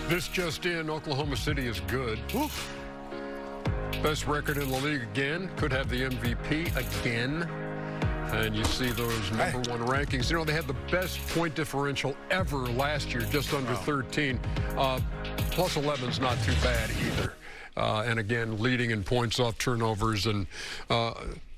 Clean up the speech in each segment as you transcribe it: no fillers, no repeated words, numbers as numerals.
This just in, Oklahoma City is good. Oof. Best record in the league again. Could have the MVP again. And you see those number one rankings. You know, they had the best point differential ever last year, just under 13. Plus 11's not too bad either. And again, leading in points off turnovers. And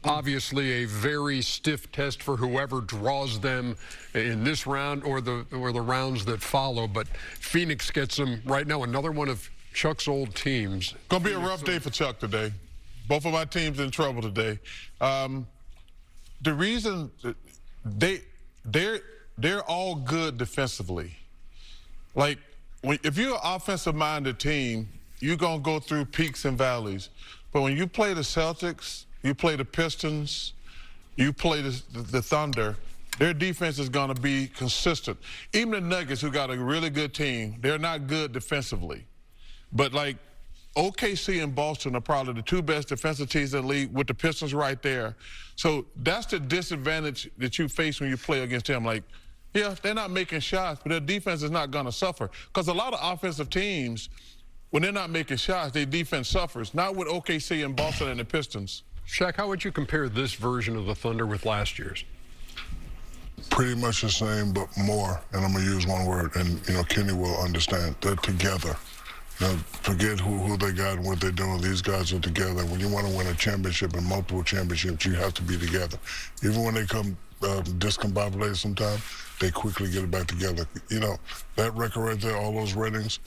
obviously a very stiff test for whoever draws them in this round or the rounds that follow. But Phoenix gets them right now. Another one of Chuck's old teams. Gonna be a rough day for Chuck today. Both of my teams in trouble today. The reason they're all good defensively. Like if you're an offensive-minded team, you're gonna go through peaks and valleys. But when you play the Celtics, you play the Pistons, you play the Thunder, their defense is gonna be consistent. Even the Nuggets, who got a really good team, they're not good defensively. But like OKC and Boston are probably the two best defensive teams in the league with the Pistons right there. So that's the disadvantage that you face when you play against them. Like, yeah, they're not making shots, but their defense is not going to suffer. Because a lot of offensive teams, when they're not making shots, their defense suffers. Not with OKC and Boston and the Pistons. Shaq, how would you compare this version of the Thunder with last year's? Pretty much the same, but more. And I'm going to use one word, and, you know, Kenny will understand. They're together. You know, forget who they got and what they're doing. These guys are together. When you want to win a championship and multiple championships, you have to be together. Even when they come discombobulated sometimes, they quickly get it back together. You know, that record right there, all those ratings,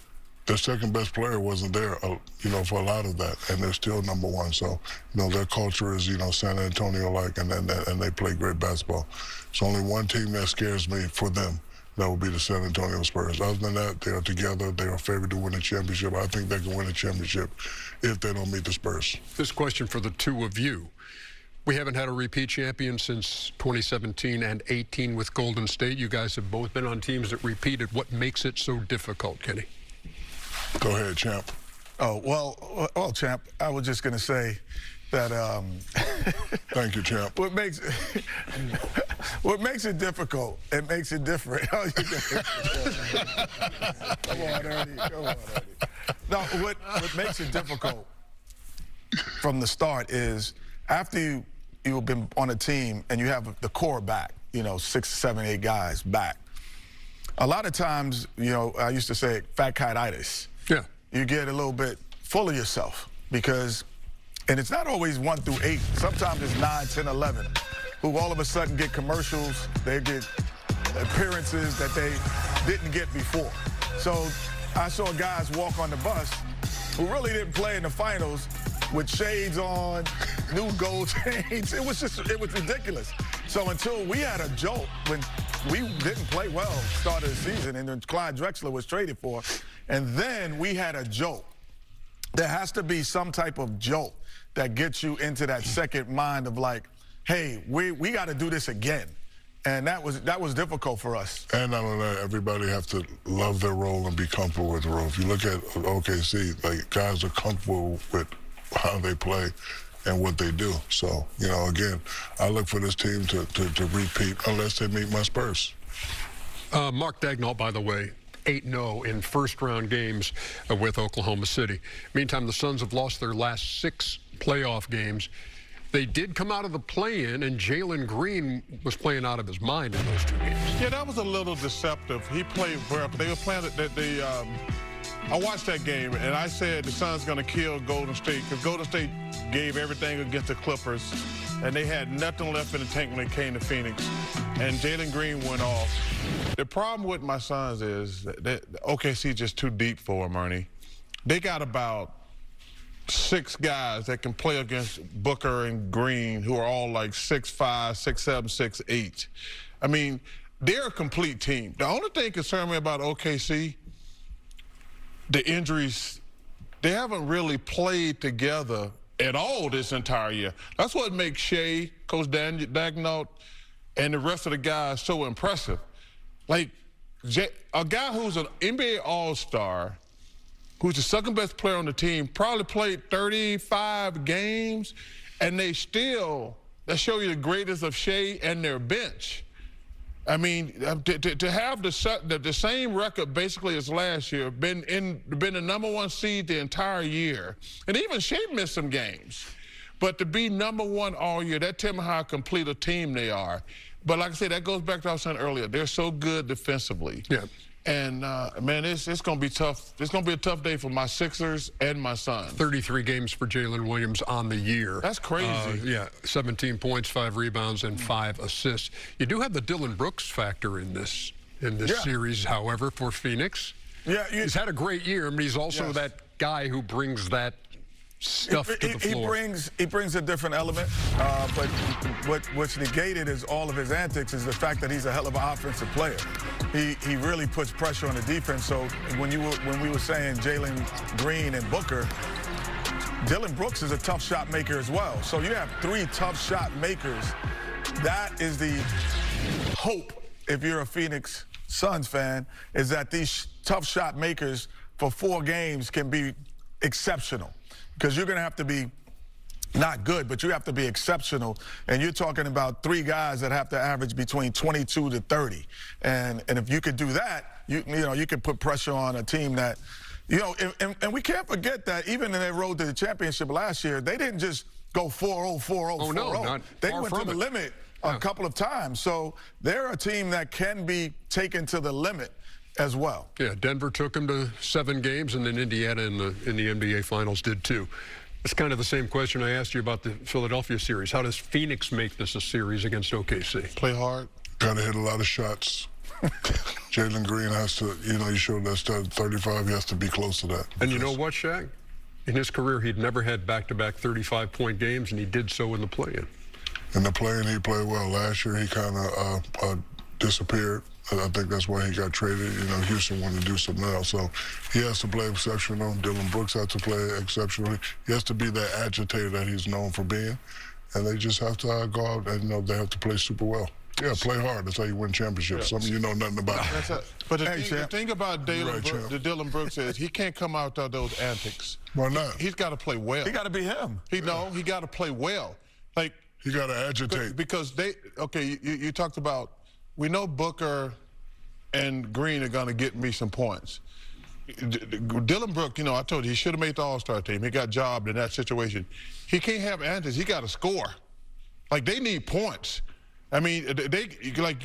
their second best player wasn't there, you know, for a lot of that, and they're still number one. So, you know, their culture is, you know, San Antonio-like, and they play great basketball. It's only one team that scares me for them. That would be the San Antonio Spurs. Other than that, they are together. They are favored to win a championship. I think they can win a championship if they don't meet the Spurs. This question for the two of you. We haven't had a repeat champion since 2017 and 18 with Golden State. You guys have both been on teams that repeated. What makes it so difficult, Kenny? Go ahead, Champ. Oh, well, Champ, I was just going to say that thank you, Champ. What makes it difficult, it makes it different. Come on, Ernie. Come on, Ernie. No, what makes it difficult from the start is after you've been on a team and you have the core back, you know, 6, 7, 8 guys back. A lot of times, you know, I used to say fat cat-itis. Yeah. You get a little bit full of yourself because, and it's not always 1 through 8. Sometimes it's 9, 10, 11, who all of a sudden get commercials, they get appearances that they didn't get before. So I saw guys walk on the bus who really didn't play in the finals with shades on, new gold chains. It was ridiculous. So until we had a jolt when we didn't play well start of the season, and then Clyde Drexler was traded for, and then we had a jolt. There has to be some type of jolt that gets you into that second mind of like, hey, we got to do this again. And that was difficult for us. And not only that, everybody have to love their role and be comfortable with the role. If you look at OKC, like, guys are comfortable with how they play and what they do. So, you know, again, I look for this team to repeat unless they meet my Spurs. Mark Daigneault, by the way, 8-0 in first-round games with Oklahoma City. Meantime, the Suns have lost their last 6 playoff games. They did come out of the play-in, and Jalen Green was playing out of his mind in those 2 games. Yeah, that was a little deceptive. He played well, but they were playing I watched that game, and I said the Suns going to kill Golden State because Golden State gave everything against the Clippers, and they had nothing left in the tank when they came to Phoenix, and Jalen Green went off. The problem with my Suns is that OKC just too deep for them, Ernie. They got about 6 guys that can play against Booker and Green, who are all like 6'5", 6'7", 6'8". I mean, they're a complete team. The only thing concerning me about OKC, the injuries, they haven't really played together at all this entire year. That's what makes Shea, Coach Daigneault, and the rest of the guys so impressive. Like, a guy who's an NBA All-Star, who's the second best player on the team, probably played 35 games, and that show you the greatness of Shea and their bench. I mean, to have the same record basically as last year, been the number 1 seed the entire year, and even Shea missed some games, but to be number 1 all year, that tells me how complete a team they are. But like I said, that goes back to what I was saying earlier. They're so good defensively. Yeah. And, man, it's going to be tough. It's going to be a tough day for my Sixers and my Suns. 33 games for Jalen Williams on the year. That's crazy. Yeah, 17 points, 5 rebounds, and 5 assists. You do have the Dillon Brooks factor in this series, however, for Phoenix. Yeah, he's had a great year. I mean, he's also that guy who brings that stuff to the floor. He brings a different element, but what's negated is all of his antics is the fact that he's a hell of an offensive player. He really puts pressure on the defense. So when we were saying Jalen Green and Booker, Dillon Brooks is a tough shot maker as well. So you have 3 tough shot makers. That is the hope, if you're a Phoenix Suns fan, is that these tough shot makers for 4 games can be exceptional. Because you're going to have to be not good, but you have to be exceptional. And you're talking about 3 guys that have to average between 22 to 30. And if you could do that, you can put pressure on a team that, and we can't forget that even in their road to the championship last year, they didn't just go 4-0, 4-0, 4-0. No, they went to the limit a couple of times. So they're a team that can be taken to the limit as well. Yeah, Denver took him to 7 games, and then Indiana in the NBA Finals did too. It's kind of the same question I asked you about the Philadelphia series. How does Phoenix make this a series against OKC? Play hard. Got to hit a lot of shots. Jalen Green has to, you showed that stat 35. He has to be close to that. And you know what, Shaq? In his career, he'd never had back-to-back 35-point games, and he did so in the play-in. In the play-in, he played well. Last year, he kind of disappeared. I think that's why he got traded. Houston wanted to do something else. So he has to play exceptional. Dillon Brooks has to play exceptionally. He has to be that agitator that he's known for being. And they just have to go out and, they have to play super well. Yeah, play hard. That's how you win championships. Something you know nothing about. But the thing about Dillon Brooks is he can't come out with those antics. Why not? He's got to play well. He got to be him. He got to play well. Like, he got to agitate. Because you talked about, we know Booker and Green are going to get me some points. Dillon Brooks, I told you, he should have made the All-Star team. He got jobbed in that situation. He can't have antics. He got to score. Like, they need points. I mean,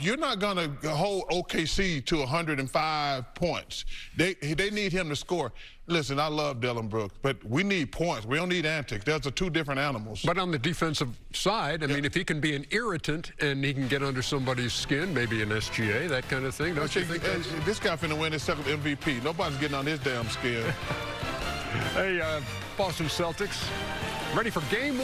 you're not going to hold OKC to 105 points. They need him to score. Listen, I love Dillon Brooks, but we need points. We don't need antics. Those are 2 different animals. But on the defensive side, I mean, if he can be an irritant and he can get under somebody's skin, maybe an SGA, that kind of thing, don't you think? This guy finna win his 2nd MVP. Nobody's getting on his damn skin. Hey, Boston Celtics, ready for game 1.